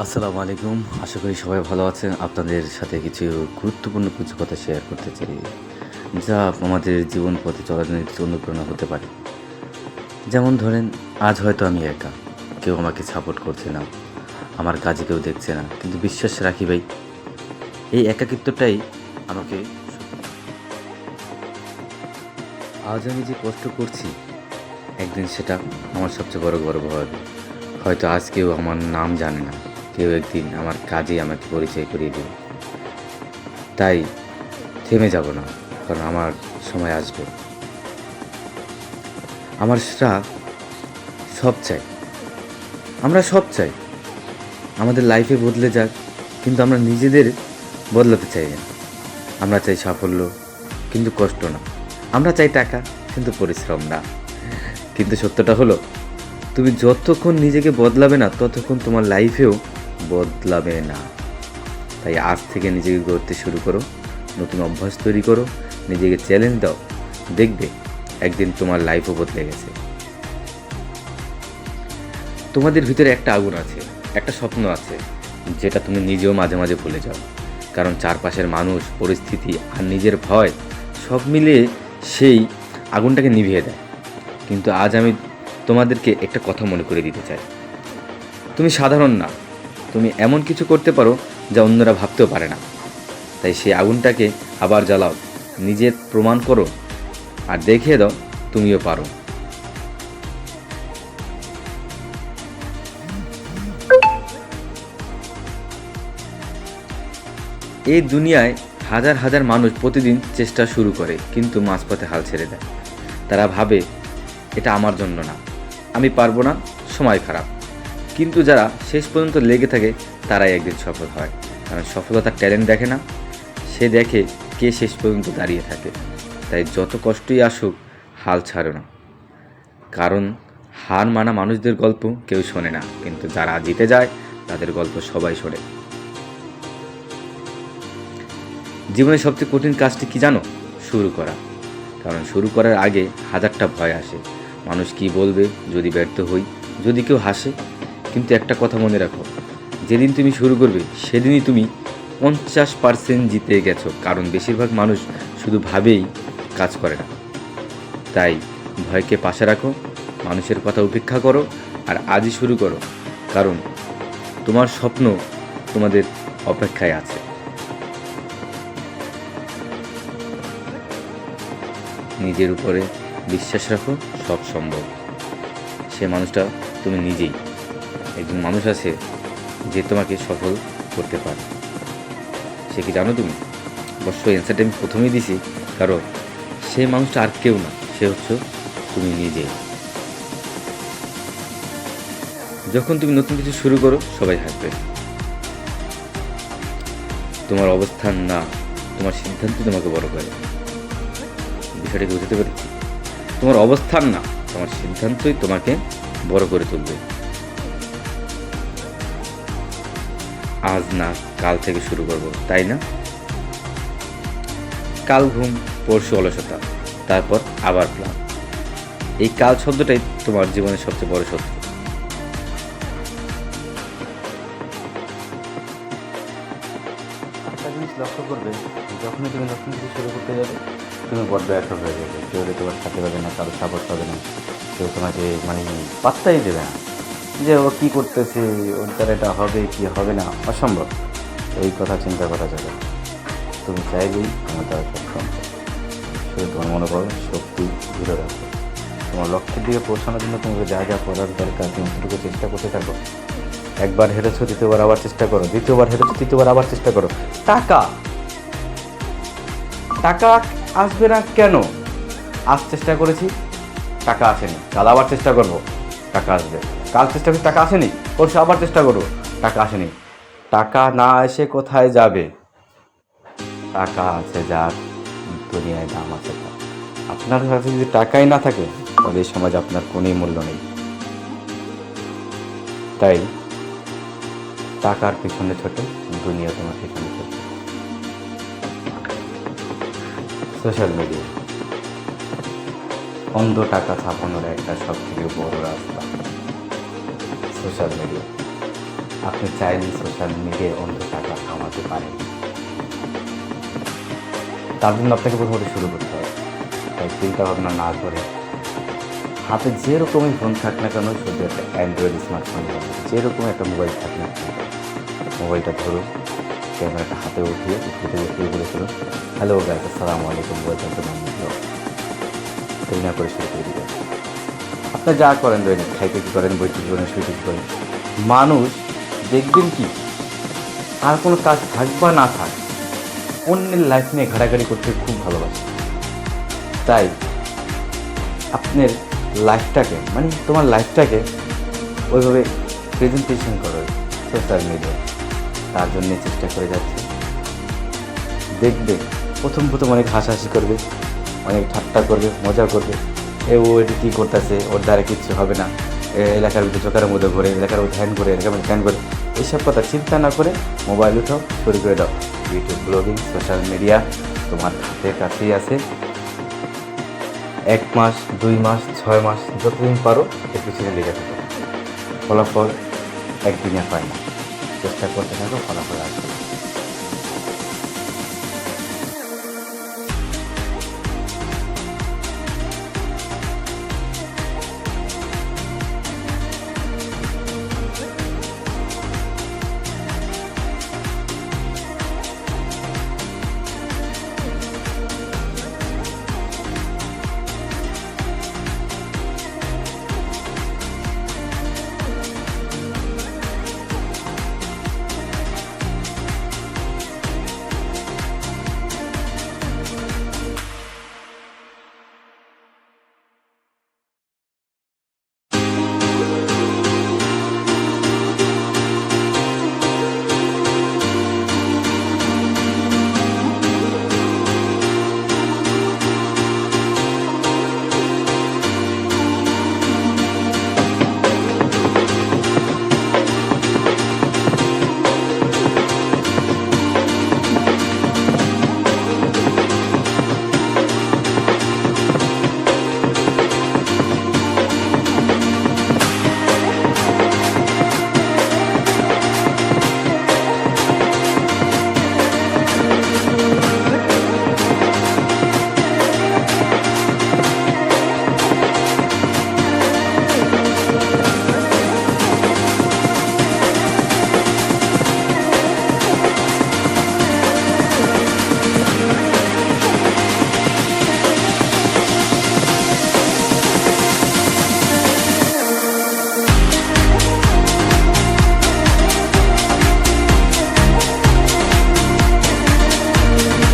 আসসালামু আলাইকুম। আশা করি সবাই ভালো আছেন। আপনাদের সাথে কিছু গুরুত্বপূর্ণ কিছু কথা শেয়ার করতে চাই, যা আমাদের জীবন পথে চলার নির্দিষ্ট অনুপ্রেরণা হতে পারে। যেমন ধরেন, আজ হয়তো আমি একা। কেউ আমাকে সাপোর্ট করছে না। আমার কাজে কেউ দেখছে না। কিন্তু বিশ্বাস রাখি ভাই, এই একাকিত্বটাই আমাকে আজ আমি যে কষ্ট করছি, একদিন সেটা আমার সবচেয়ে বড় গর্ব হবে। হয়তো আজ কেউ আমার নাম জানে না। কেউ একদিন আমার কাজে আমাকে পরিচয় করিয়ে দেবে। তাই থেমে যাব না, কারণ আমার সময় আসবে। আমরা সব চাই, আমরা সব চাই আমাদের লাইফে বদলে যাক, কিন্তু আমরা নিজেদের বদলাতে চাই না। আমরা চাই সাফল্য, কিন্তু কষ্ট না। আমরা চাই টাকা, কিন্তু পরিশ্রম না। কিন্তু সত্যটা হলো, তুমি যতক্ষণ নিজেকে বদলাবে না, ততক্ষণ তোমার লাইফেও বদলাবে না। তাই আজ থেকে নিজেকে গড়তে শুরু করো, নতুন অভ্যাস তৈরি করো, নিজেকে চ্যালেঞ্জ দাও। দেখবে একদিন তোমার লাইফও বদলে গেছে। তোমাদের ভিতরে একটা আগুন আছে, একটা স্বপ্ন আছে, যেটা তুমি নিজেও মাঝে মাঝে ভুলে যাও। কারণ চারপাশের মানুষ, পরিস্থিতি আর নিজের ভয় সব মিলিয়ে সেই আগুনটাকে নিভিয়ে দেয়। কিন্তু আজ আমি তোমাদেরকে একটা কথা মনে করে দিতে চাই, তুমি সাধারণ না। তুমি এমন কিছু করতে পারো যা অন্যরা ভাবতেও পারে না। তাই সেই আগুনটাকে আবার জ্বালাও, নিজের প্রমাণ করো, আর দেখিয়ে দাও তুমিও পারো। এই দুনিয়ায় হাজার হাজার মানুষ প্রতিদিন চেষ্টা শুরু করে, কিন্তু মাঝপথে হাল ছেড়ে দেয়। তারা ভাবে এটা আমার জন্য না, আমি পারবো না, সময় খারাপ। কিন্তু যারা শেষ পর্যন্ত লেগে থাকে, তারাই একদিন সফল হয়। কারণ সফলতার ট্যালেন্ট দেখে না, সে দেখে কে শেষ পর্যন্ত দাঁড়িয়ে থাকে। তাই যত কষ্টই আসুক, হাল ছাড়ো না। কারণ হার মানা মানুষদের গল্প কেউ শোনে না, কিন্তু যারা জিতে যায় তাদের গল্প সবাই শোনে। জীবনের সবচেয়ে কঠিন কাজটি কি জানো? শুরু করা। কারণ শুরু করার আগে হাজারটা ভয় আসে। মানুষ কি বলবে যদি ব্যর্থ হই, যদি কেউ হাসে। কিন্তু একটা কথা মনে রাখো, যেদিন তুমি শুরু করবে সেদিনই তুমি 50% জিতে গেছো। কারণ বেশিরভাগ মানুষ শুধু ভাবেই, কাজ করে না। তাই ভয়কে পাশে রাখো, মানুষের কথা উপেক্ষা করো, আর আজই শুরু করো। কারণ তোমার স্বপ্ন তোমাদের অপেক্ষায় আছে। নিজের উপরে বিশ্বাস রাখো, সব সম্ভব। সে মানুষটা তুমি নিজেই। একজন মানুষ আছে যে তোমাকে সফল করতে পারে। সে কি জানো তুমি? অবশ্যই অ্যান্সারটা আমি প্রথমেই দিছি, কারণ সেই মানুষটা আর কেউ না, সে হচ্ছে তুমি নিজে। যখন তুমি নতুন কিছু শুরু করো, সবাই হাসবে। তোমার অবস্থান না, তোমার সিদ্ধান্ত তোমাকে বড় করে। বিষয়টা কি বুঝতে পেরেছি? তোমার অবস্থান না, তোমার সিদ্ধান্তই তোমাকে বড় করে তুলবে। আজ না কাল থেকে শুরু করব, তাই না? কাল ঘুম, পরশু অলসতা, তারপর আবার প্ল্যান। এই কাল শব্দটাই তোমার জীবনের সবচেয়ে বড় শত্রু। একটা জিনিস লক্ষ্য করবে, যখনই তুমি নতুন কিছু শুরু করতে যাবে, তুমি বড় ব্যর্থ হয়ে যাবে। কেউ তোমার সাথে পাবে না, কারো সাপোর্ট পাবে না, কেউ তোমাকে পাত্তাই দেবে না, যে ও কী করতেছে, ওর দ্বারা এটা হবে কি হবে না, অসম্ভব। এই কথা চিন্তা করা যাবে না। তুমি চাইলেই তোমার দ্বারা সক্ষম। শুধু তোমার মনোবল, শক্তি ধরে রাখো। তোমার লক্ষ্যের দিকে পৌঁছানোর জন্য তোমাকে যা যা করার দরকার, তুমি সেটুকু চেষ্টা করতে থাকো। একবার হেরেছো, দ্বিতীয়বার আবার চেষ্টা করো, দ্বিতীয়বার হেরেছো, তৃতীয়বার আবার চেষ্টা করো। টাকা টাকা আসবে না কেন? আজ চেষ্টা করেছি, টাকা আসেনি, কাল আবার চেষ্টা করব, টাকা আসবে। কাল চেষ্টা করছি, টাকা আসেনি, পরশু আবার চেষ্টা করব, টাকা আসেনি। টাকা না এসে কোথায় যাবে? টাকা আছে যার, দুনিয়ায় দাম আছে তার। আপনার কাছে যদি টাকাই না থাকে, তবে এই সমাজে আপনার কোনোই মূল্য নেই। তাই টাকার পিছনে ছোটে, দুনিয়া তোমার পিছনে ছোটে। সোশ্যাল মিডিয়া অন্ধ টাকা ছাপানোর একটা সব থেকে বড় রাস্তা। সোশ্যাল মিডিয়া আপনি চাইলে সোশ্যাল মিডিয়ায় অন্য টাকা কামাতে পারেন। তার জন্য আপনাকে প্রথমত শুরু করতে হবে। তাই চিন্তা ভাবনা না করে হাতে যেরকমই ফোন থাক না কেন, শুধু একটা অ্যান্ড্রয়েড স্মার্টফোন হবে, যেরকম একটা মোবাইল থাক না কেন, মোবাইলটা ধরুন, ক্যামেরাটা হাতে উঠিয়ে বলে ফেলুন, হ্যালো গাইস, আসসালামু আলাইকুম, ওয়েলকাম টু মাই ব্লগ। দেরি না করে শুরু করে দিবেন। আপনার যা করেন দৈনিক, খাইতে কী করেন, বইতে কী করেন, শুইতে কী করেন, মানুষ দেখবেন কি আর কোনো কাজ থাক বা না থাক, অন্যের লাইফ নিয়ে ঘাটাঘাটি করতে খুব ভালোবাসে। তাই আপনার লাইফটাকে, মানে তোমার লাইফটাকে ওইভাবে প্রেজেন্টেশন করো সোশ্যাল মিডিয়ায়। তার জন্যে চেষ্টা করে যাচ্ছে। দেখবে প্রথম অনেক হাসাহাসি করবে, অনেক ঠাট্টা করবে, মজা করবে, ও এটি কী করতেছে, ওর দ্বারা কিচ্ছু হবে না, এলাকার ভিতরে চোখের মধ্যে ঘোরে, এলাকার মধ্যে ধ্যান করে, এলাকার মধ্যে ধ্যান করে, এইসব কথা চিন্তা না করে মোবাইল উঠাও, শুরু করে দাও। ইউটিউব ব্লগিং, সোশ্যাল মিডিয়া তোমার হাতের কাছেই আছে। 1 মাস, 2 মাস, 6 মাস, যতদিন পারো এর পিছনে লেগে থাকো। ফলাফল একদিনে হয় না, চেষ্টা করতে থাকো, ফলাফল আসবে।